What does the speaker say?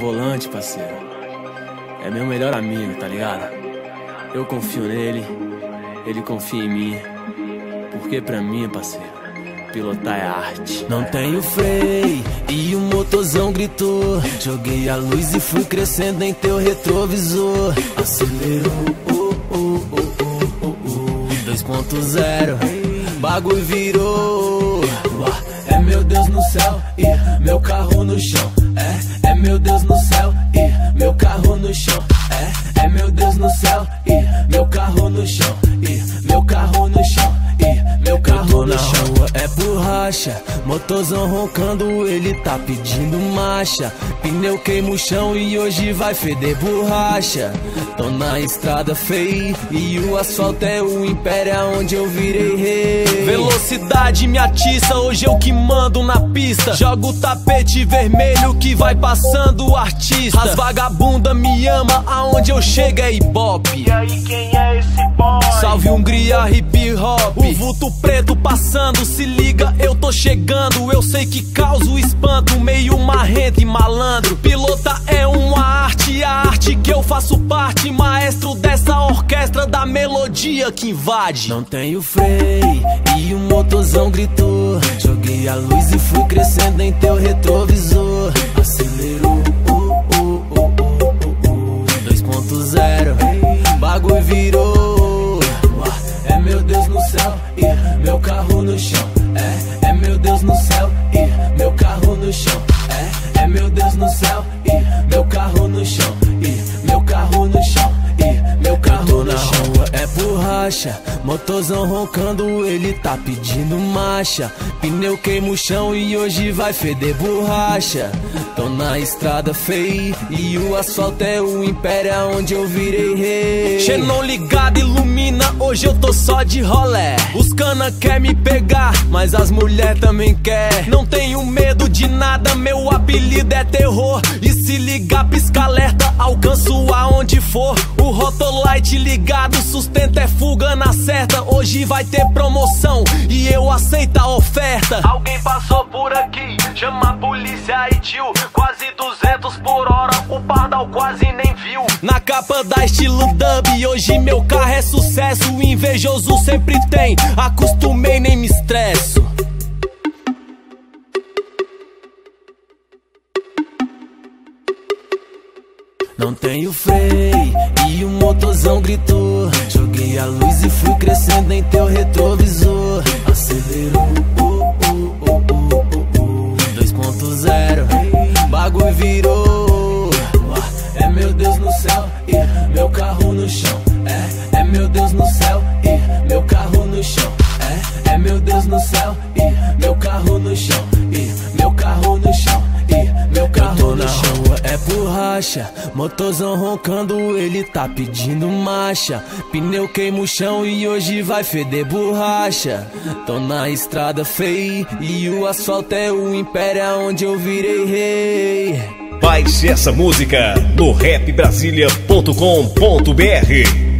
volante, parceiro, é meu melhor amigo, tá ligado? Eu confio nele, ele confia em mim, porque pra mim, parceiro, pilotar é arte. Não tenho freio e o motorzão gritou. Joguei a luz e fui crescendo em teu retrovisor. Acelerou, 2.0, bagulho virou. É meu Deus no céu e meu carro no chão. É meu Deus no céu e meu carro no chão. É meu Deus no céu e meu carro no chão. E meu carro no chão. E meu carro no chão. Rua é borracha, motorzão roncando, ele tá pedindo marcha. Pneu queima o chão e hoje vai feder borracha. Tô na estrada feia e o asfalto é o império onde eu virei rei. Velocidade me atiça, hoje eu que mando na pista. Jogo o tapete vermelho que vai passando o artista. As vagabunda me ama, aonde eu chego é ibope. E aí quem é esse boy? Salve Hungria hip hop. O vulto preto passando, se liga, eu tô chegando. Eu sei que causo espanto, meio marrento e malandro. Pilota é uma arte, a arte que eu faço parte. Maestro dessa orquestra da melodia que invade. Não tenho freio e o motorzão gritou. Joguei a luz e fui crescendo em teu retrovisor. Acelerou, 2.0, bagulho virou. É meu Deus no céu e meu carro no chão. É meu Deus no céu e meu carro no chão. É meu Deus no céu e meu carro no chão. E meu carro no chão. E meu carro no chão. Rua é borracha, motorzão roncando, ele tá pedindo marcha. Pneu queima o chão e hoje vai feder borracha. Tô na estrada feia e o asfalto é o império onde eu virei rei. Xenon ligado, ilumina, hoje eu tô só de rolé. Os cana quer me pegar, mas as mulher também quer. Não tenho medo de nada, meu apelido é terror. E se ligar, pisca alerta, alcanço aonde for. O Rotolite ligado, sustento é fuga na certa. Hoje vai ter promoção e eu aceito a oferta. Alguém passou por aqui, chama a polícia e tio. Quase 200 por hora, o pardal quase nem viu. Na capa da estilo dub, hoje meu carro é sucesso. O invejoso sempre tem, acostumei nem me estresso. Não tenho freio e o motorzão gritou. Joguei a luz e fui crescendo em teu retrovisor. Acelerou, 2.0, bagulho virou. É meu Deus no céu e meu carro no chão. É meu Deus no céu e meu carro no chão. É meu Deus no céu e meu carro no chão. E meu carro no chão. E meu carro no chão. Rua é borracha, motorzão roncando, ele tá pedindo marcha. Pneu queima o chão e hoje vai feder borracha. Tô na estrada feia e o asfalto é o império onde eu virei rei. Baixe essa música no rapbrasilia.com.br.